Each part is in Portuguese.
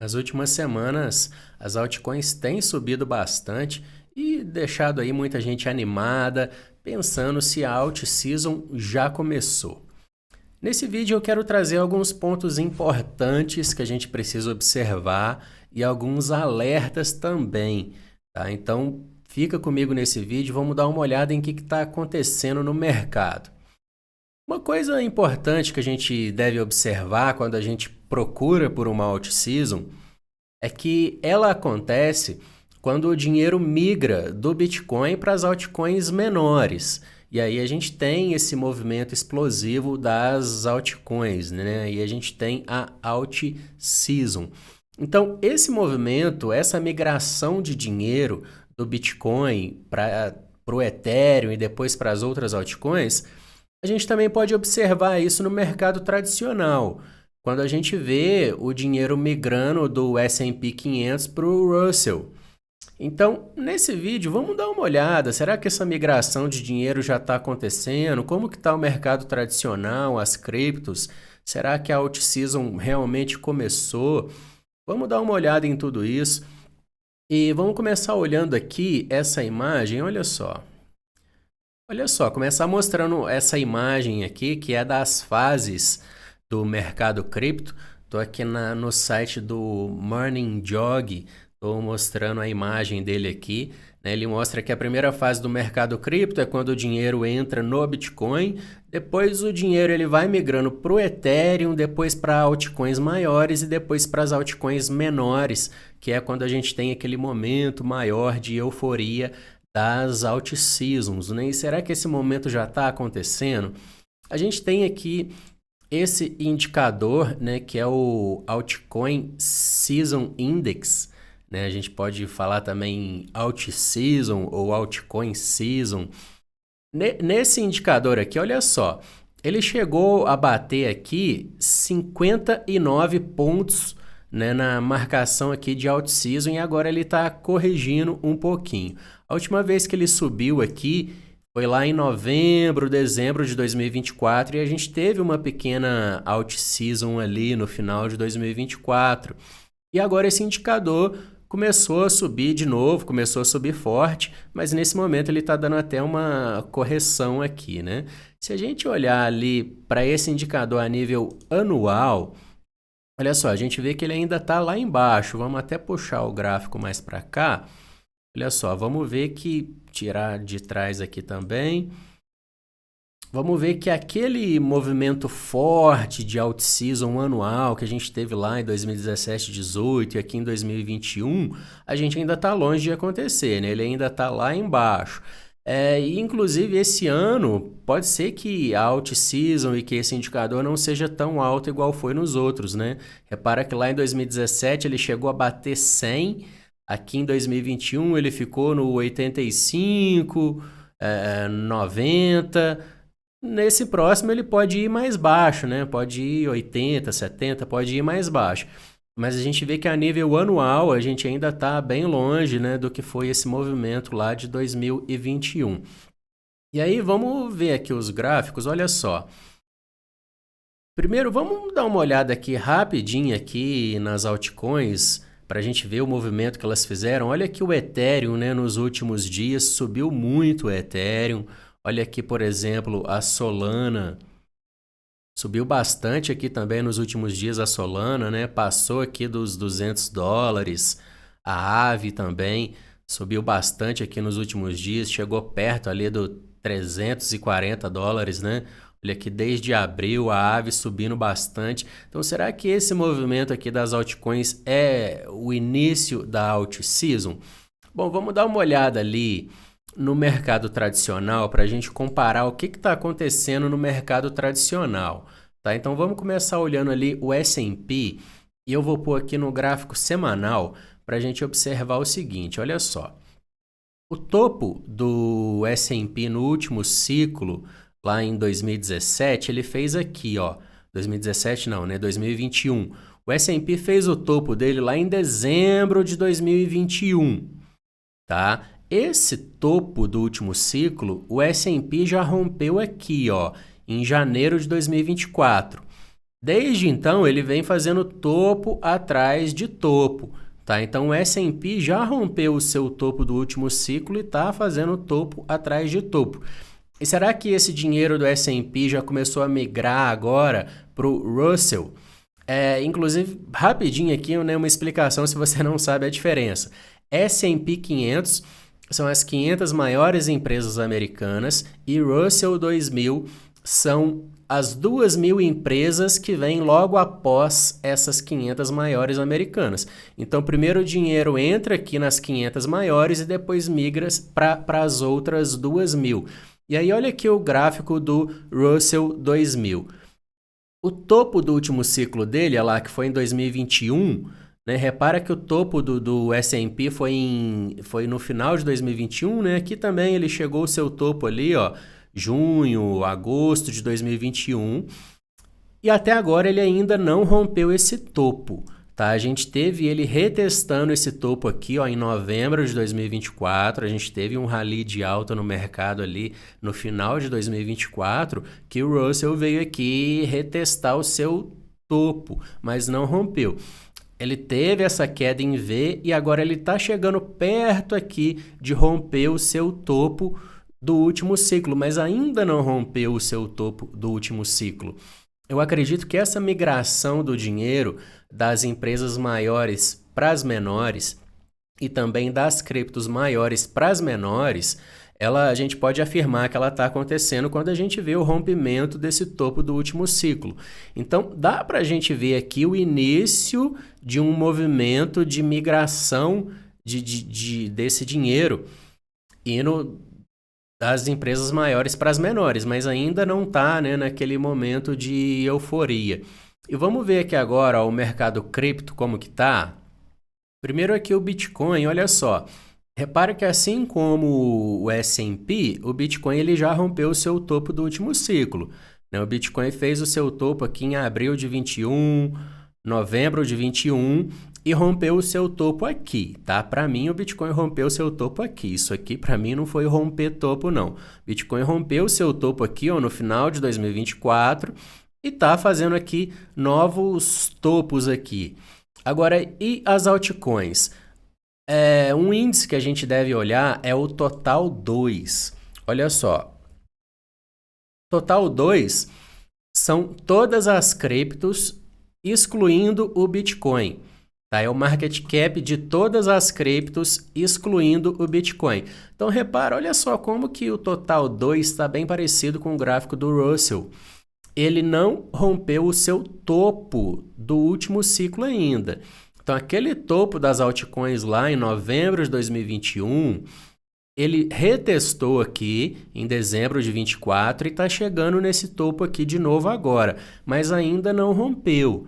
Nas últimas semanas, as altcoins têm subido bastante e deixado aí muita gente animada, pensando se a alt season já começou. Nesse vídeo eu quero trazer alguns pontos importantes que a gente precisa observar e alguns alertas também, tá? Então fica comigo nesse vídeo, vamos dar uma olhada em que está acontecendo no mercado. Uma coisa importante que a gente deve observar quando a gente procura por uma alt season é que ela acontece quando o dinheiro migra do Bitcoin para as altcoins menores. E aí a gente tem esse movimento explosivo das altcoins, né? E a gente tem a alt season. Então, esse movimento, essa migração de dinheiro do Bitcoin para o Ethereum e depois para as outras altcoins, a gente também pode observar isso no mercado tradicional. Quando a gente vê o dinheiro migrando do S&P 500 para o Russell. Então, nesse vídeo, vamos dar uma olhada. Será que essa migração de dinheiro já está acontecendo? Como que está o mercado tradicional, as criptos? Será que a alt-season realmente começou? Vamos dar uma olhada em tudo isso. E vamos começar olhando aqui essa imagem, olha só. Olha só, começar mostrando essa imagem aqui, que é das fases do mercado cripto. Estou aqui no site do Morning Jog, estou mostrando a imagem dele aqui. Né? Ele mostra que a primeira fase do mercado cripto é quando o dinheiro entra no Bitcoin, depois o dinheiro ele vai migrando para o Ethereum, depois para altcoins maiores e depois para as altcoins menores, que é quando a gente tem aquele momento maior de euforia das alt seasons, né? E será que esse momento já está acontecendo? A gente tem aqui esse indicador, né, que é o Altcoin Season Index, né? A gente pode falar também Alt Season ou Altcoin Season. Nesse indicador aqui, olha só, ele chegou a bater aqui 59 pontos, né, na marcação aqui de alt season e agora ele está corrigindo um pouquinho. A última vez que ele subiu aqui foi lá em novembro, dezembro de 2024 e a gente teve uma pequena alt season ali no final de 2024. E agora esse indicador começou a subir de novo, começou a subir forte, mas nesse momento ele está dando até uma correção aqui, né? Se a gente olhar ali para esse indicador a nível anual, olha só, a gente vê que ele ainda está lá embaixo. Vamos até puxar o gráfico mais para cá. Olha só, vamos ver que, tirar de trás aqui também. Vamos ver que aquele movimento forte de alt-season anual que a gente teve lá em 2017, 2018 e aqui em 2021, a gente ainda está longe de acontecer, né? Ele ainda está lá embaixo. E inclusive esse ano pode ser que a alt-season e que esse indicador não seja tão alto igual foi nos outros, né? Repara que lá em 2017 ele chegou a bater 100, aqui em 2021 ele ficou no 85, 90. Nesse próximo ele pode ir mais baixo, né? Pode ir 80, 70, pode ir mais baixo. Mas a gente vê que a nível anual a gente ainda está bem longe, né, do que foi esse movimento lá de 2021. E aí vamos ver aqui os gráficos, olha só. Primeiro vamos dar uma olhada aqui rapidinho aqui nas altcoins para a gente ver o movimento que elas fizeram. Olha aqui o Ethereum, né, nos últimos dias subiu muito o Ethereum. Olha aqui, por exemplo, a Solana. Subiu bastante aqui também nos últimos dias a Solana, né? Passou aqui dos $200. A Aave também subiu bastante aqui nos últimos dias, chegou perto ali do $340, né? Olha aqui, desde abril a Aave subindo bastante. Então, será que esse movimento aqui das altcoins é o início da alt season? Bom, vamos dar uma olhada ali no mercado tradicional para a gente comparar o que está acontecendo no mercado tradicional. Tá? Então vamos começar olhando ali o S&P e eu vou pôr aqui no gráfico semanal para a gente observar o seguinte, olha só. O topo do S&P no último ciclo, lá em 2017, ele fez aqui, ó. 2017 não, né? 2021. O S&P fez o topo dele lá em dezembro de 2021, tá? Esse topo do último ciclo, o S&P já rompeu aqui, ó, em janeiro de 2024. Desde então, ele vem fazendo topo atrás de topo. Tá? Então, o S&P já rompeu o seu topo do último ciclo e está fazendo topo atrás de topo. E será que esse dinheiro do S&P já começou a migrar agora para o Russell? Inclusive, rapidinho aqui, né, uma explicação se você não sabe a diferença. S&P 500 são as 500 maiores empresas americanas e Russell 2000 são as 2.000 empresas que vêm logo após essas 500 maiores americanas. Então, primeiro o dinheiro entra aqui nas 500 maiores e depois migra para as outras 2.000. E aí, olha aqui o gráfico do Russell 2000. O topo do último ciclo dele, olha lá, que foi em 2021, né? Repara que o topo do S&P foi no final de 2021, né? Aqui também ele chegou ao seu topo ali, ó, junho, agosto de 2021, e até agora ele ainda não rompeu esse topo. Tá? A gente teve ele retestando esse topo aqui, ó, em novembro de 2024. A gente teve um rally de alta no mercado ali no final de 2024, que o Russell veio aqui retestar o seu topo, mas não rompeu. Ele teve essa queda em V e agora ele está chegando perto aqui de romper o seu topo do último ciclo, mas ainda não rompeu o seu topo do último ciclo. Eu acredito que essa migração do dinheiro das empresas maiores para as menores e também das criptos maiores para as menores, a gente pode afirmar que ela está acontecendo quando a gente vê o rompimento desse topo do último ciclo. Então, dá para a gente ver aqui o início de um movimento de migração desse dinheiro indo das empresas maiores para as menores, mas ainda não está, né, naquele momento de euforia. E vamos ver aqui agora, ó, o mercado cripto como que está. Primeiro aqui o Bitcoin, olha só. Repara que assim como o S&P, o Bitcoin ele já rompeu o seu topo do último ciclo. Né? O Bitcoin fez o seu topo aqui em abril de 21, novembro de 21 e rompeu o seu topo aqui, tá? Para mim, o Bitcoin rompeu o seu topo aqui. Isso aqui, para mim, não foi romper topo, não. Bitcoin rompeu o seu topo aqui, ó, no final de 2024 e tá fazendo aqui novos topos aqui. Agora, e as altcoins? Um índice que a gente deve olhar é o Total 2. Olha só. Total 2 são todas as criptos, excluindo o Bitcoin. Tá? É o market cap de todas as criptos, excluindo o Bitcoin. Então, repara, olha só como que o Total 2 está bem parecido com o gráfico do Russell. Ele não rompeu o seu topo do último ciclo ainda. Então, aquele topo das altcoins lá em novembro de 2021, ele retestou aqui em dezembro de 24 e está chegando nesse topo aqui de novo agora, mas ainda não rompeu.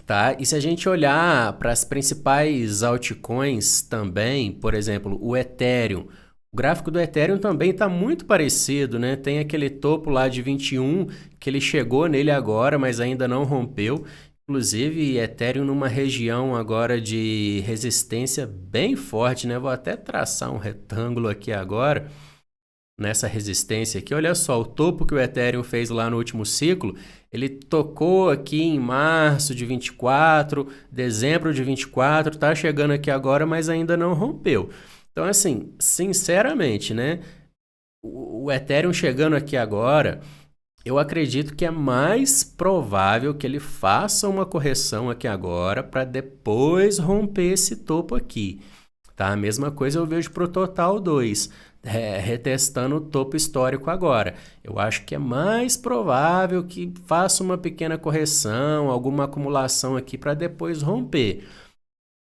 Tá? E se a gente olhar para as principais altcoins também, por exemplo, o Ethereum, o gráfico do Ethereum também está muito parecido, né? Tem aquele topo lá de 21 que ele chegou nele agora, mas ainda não rompeu. Inclusive, Ethereum numa região agora de resistência bem forte, né? Vou até traçar um retângulo aqui agora, nessa resistência aqui. Olha só, o topo que o Ethereum fez lá no último ciclo, ele tocou aqui em março de 24, dezembro de 24, tá chegando aqui agora, mas ainda não rompeu. Então, assim, sinceramente, né? O Ethereum chegando aqui agora, eu acredito que é mais provável que ele faça uma correção aqui agora para depois romper esse topo aqui. Tá? A mesma coisa eu vejo para o Total 2, retestando o topo histórico agora. Eu acho que é mais provável que faça uma pequena correção, alguma acumulação aqui para depois romper.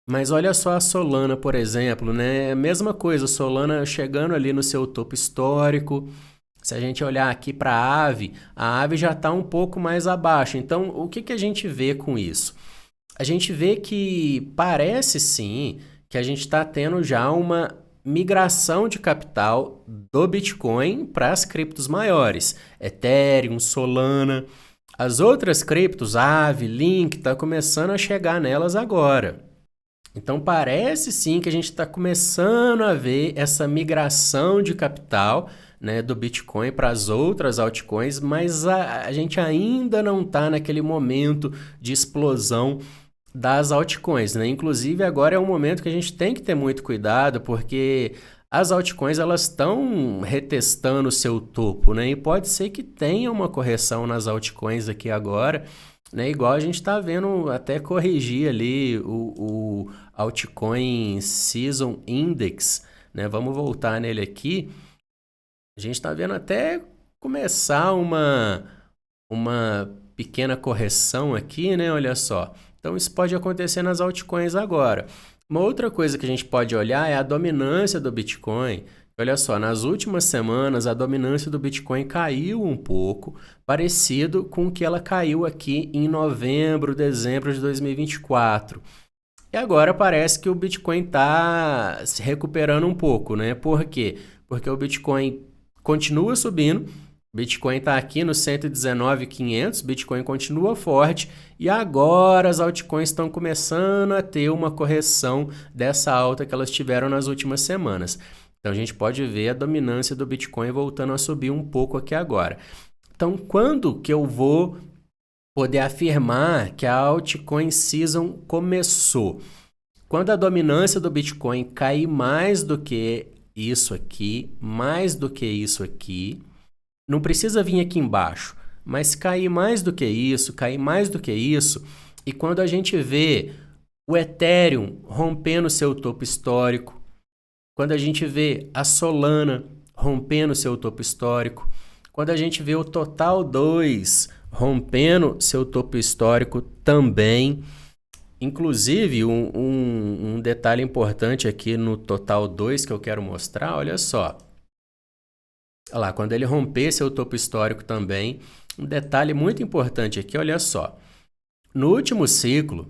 Mas olha só a Solana, por exemplo, né? Mesma coisa, Solana chegando ali no seu topo histórico. Se a gente olhar aqui para a AVE já está um pouco mais abaixo. Então, o que a gente vê com isso? A gente vê que parece sim que a gente está tendo já uma migração de capital do Bitcoin para as criptos maiores. Ethereum, Solana. As outras criptos, AVE, Link, está começando a chegar nelas agora. Então parece sim que a gente está começando a ver essa migração de capital, né, do Bitcoin para as outras altcoins, mas a gente ainda não está naquele momento de explosão das altcoins, né? Inclusive agora é um momento que a gente tem que ter muito cuidado, porque as altcoins elas estão retestando o seu topo, né? E pode ser que tenha uma correção nas altcoins aqui agora, né? Igual a gente está vendo até corrigir ali o Altcoin Season Index, né? Vamos voltar nele aqui. A gente está vendo até começar uma pequena correção aqui, né? Olha só. Então isso pode acontecer nas altcoins agora. Uma outra coisa que a gente pode olhar é a dominância do Bitcoin. Olha só, nas últimas semanas a dominância do Bitcoin caiu um pouco, parecido com o que ela caiu aqui em novembro, dezembro de 2024. E agora parece que o Bitcoin está se recuperando um pouco, né? Por quê? Porque o Bitcoin continua subindo, Bitcoin está aqui no 119.500, Bitcoin continua forte e agora as altcoins estão começando a ter uma correção dessa alta que elas tiveram nas últimas semanas. Então a gente pode ver a dominância do Bitcoin voltando a subir um pouco aqui agora. Então quando que eu vou poder afirmar que a altcoin season começou? Quando a dominância do Bitcoin cair mais do que isso aqui, mais do que isso aqui, não precisa vir aqui embaixo, mas cair mais do que isso, cair mais do que isso, e quando a gente vê o Ethereum rompendo seu topo histórico, quando a gente vê a Solana rompendo seu topo histórico, quando a gente vê o Total 2 rompendo seu topo histórico também. Inclusive, um detalhe importante aqui no Total 2 que eu quero mostrar, olha só. Olha lá, quando ele romper seu topo histórico também, um detalhe muito importante aqui, olha só. No último ciclo,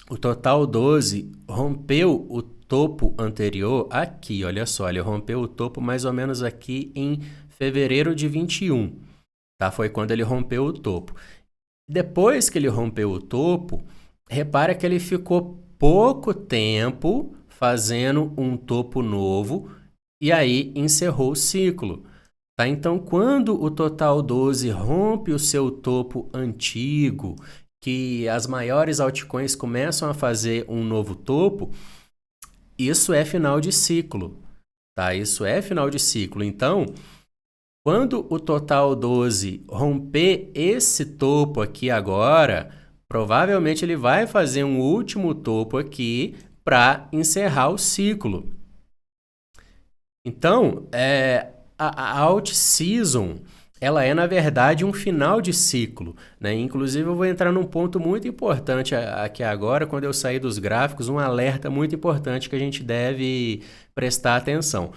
o Total 12 rompeu o topo anterior aqui, olha só, ele rompeu o topo mais ou menos aqui em fevereiro de 21, tá? Foi quando ele rompeu o topo. Depois que ele rompeu o topo, repara que ele ficou pouco tempo fazendo um topo novo e aí encerrou o ciclo. Tá? Então, quando o Total 12 rompe o seu topo antigo, que as maiores altcoins começam a fazer um novo topo, isso é final de ciclo. Tá? Isso é final de ciclo. Então, quando o Total 12 romper esse topo aqui agora, provavelmente ele vai fazer um último topo aqui para encerrar o ciclo. Então, a alt season, ela é na verdade um final de ciclo, né? Inclusive eu vou entrar num ponto muito importante aqui agora, quando eu sair dos gráficos, um alerta muito importante que a gente deve prestar atenção.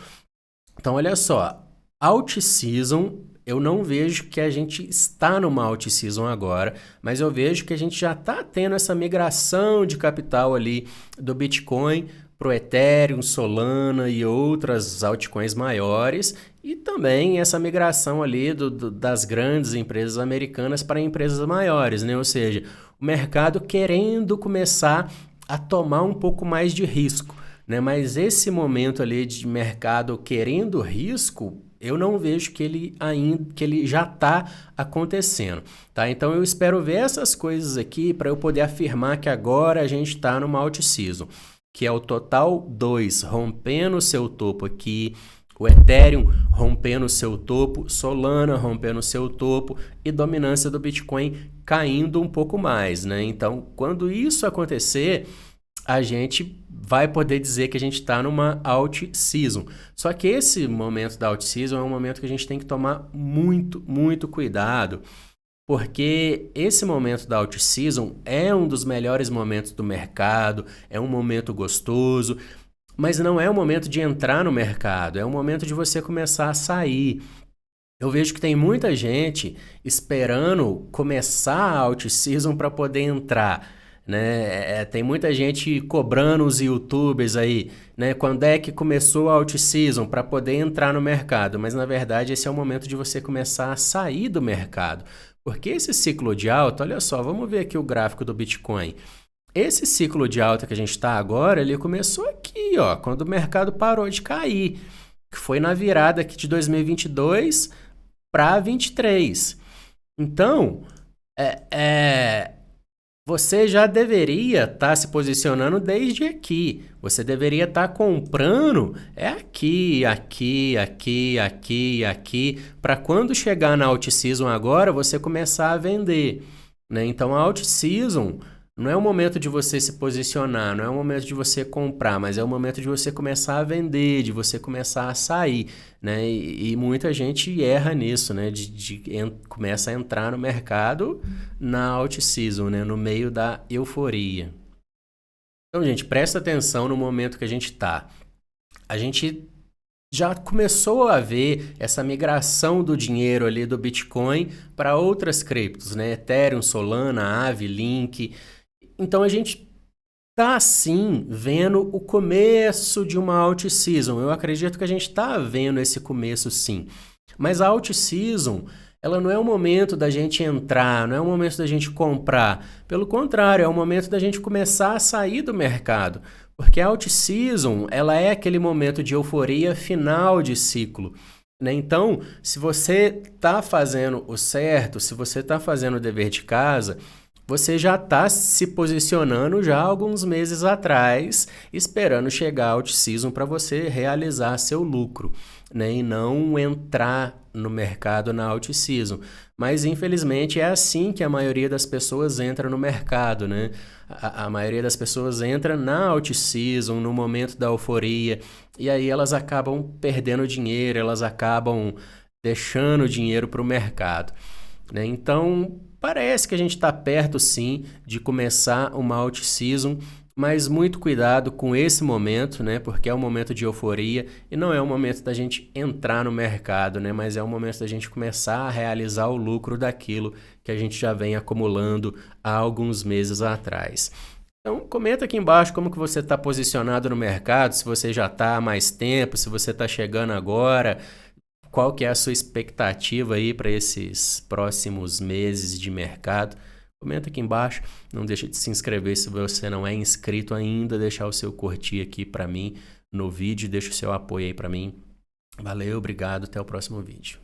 Então, olha só, alt season, eu não vejo que a gente está numa alt season agora, mas eu vejo que a gente já está tendo essa migração de capital ali do Bitcoin para o Ethereum, Solana e outras altcoins maiores, e também essa migração ali das grandes empresas americanas para empresas maiores, né? Ou seja, o mercado querendo começar a tomar um pouco mais de risco, né? Mas esse momento ali de mercado querendo risco, eu não vejo que ele já está acontecendo, tá? Então eu espero ver essas coisas aqui para eu poder afirmar que agora a gente está numa alt season, que é o Total 2 rompendo seu topo aqui, o Ethereum rompendo seu topo, Solana rompendo seu topo e dominância do Bitcoin caindo um pouco mais, né? Então, quando isso acontecer, a gente vai poder dizer que a gente está numa alt season. Só que esse momento da alt season é um momento que a gente tem que tomar muito, muito cuidado, porque esse momento da alt season é um dos melhores momentos do mercado, é um momento gostoso, mas não é o momento de entrar no mercado, é o momento de você começar a sair. Eu vejo que tem muita gente esperando começar a alt season para poder entrar, né? Tem muita gente cobrando os YouTubers aí, né? Quando é que começou a alt season para poder entrar no mercado? Mas na verdade esse é o momento de você começar a sair do mercado. Porque esse ciclo de alta, olha só, vamos ver aqui o gráfico do Bitcoin. Esse ciclo de alta que a gente está agora, ele começou aqui, ó, quando o mercado parou de cair, que foi na virada aqui de 2022 para 23. Então, você já deveria estar se posicionando desde aqui. Você deveria estar comprando aqui, aqui, aqui, aqui, aqui, para quando chegar na out-season agora, você começar a vender, né? Então, a out-season não é o momento de você se posicionar, não é o momento de você comprar, mas é o momento de você começar a vender, de você começar a sair, né? E muita gente erra nisso, né? Começa a entrar no mercado na out-season, né? No meio da euforia. Então, gente, presta atenção no momento que a gente está. A gente já começou a ver essa migração do dinheiro ali do Bitcoin para outras criptos, né? Ethereum, Solana, Aave, Link. Então a gente tá sim vendo o começo de uma out-season. Eu acredito que a gente está vendo esse começo sim. Mas a out-season, ela não é o momento da gente entrar, não é o momento da gente comprar. Pelo contrário, é o momento da gente começar a sair do mercado. Porque a out-season, ela é aquele momento de euforia final de ciclo, né? Então, se você está fazendo o certo, se você está fazendo o dever de casa, você já está se posicionando já há alguns meses atrás, esperando chegar a out-season para você realizar seu lucro, né? E não entrar no mercado na out-season. Mas, infelizmente, é assim que a maioria das pessoas entra no mercado, né? A maioria das pessoas entra na out-season, no momento da euforia, e aí elas acabam perdendo dinheiro, elas acabam deixando dinheiro para o mercado, né? Então, parece que a gente está perto sim de começar uma out-season, mas muito cuidado com esse momento, né? Porque é um momento de euforia e não é um momento da gente entrar no mercado, né? Mas é um momento da gente começar a realizar o lucro daquilo que a gente já vem acumulando há alguns meses atrás. Então, comenta aqui embaixo como que você está posicionado no mercado, se você já está há mais tempo, se você está chegando agora. Qual que é a sua expectativa aí para esses próximos meses de mercado? Comenta aqui embaixo. Não deixa de se inscrever se você não é inscrito ainda. Deixar o seu curtir aqui para mim no vídeo. Deixa o seu apoio aí para mim. Valeu, obrigado. Até o próximo vídeo.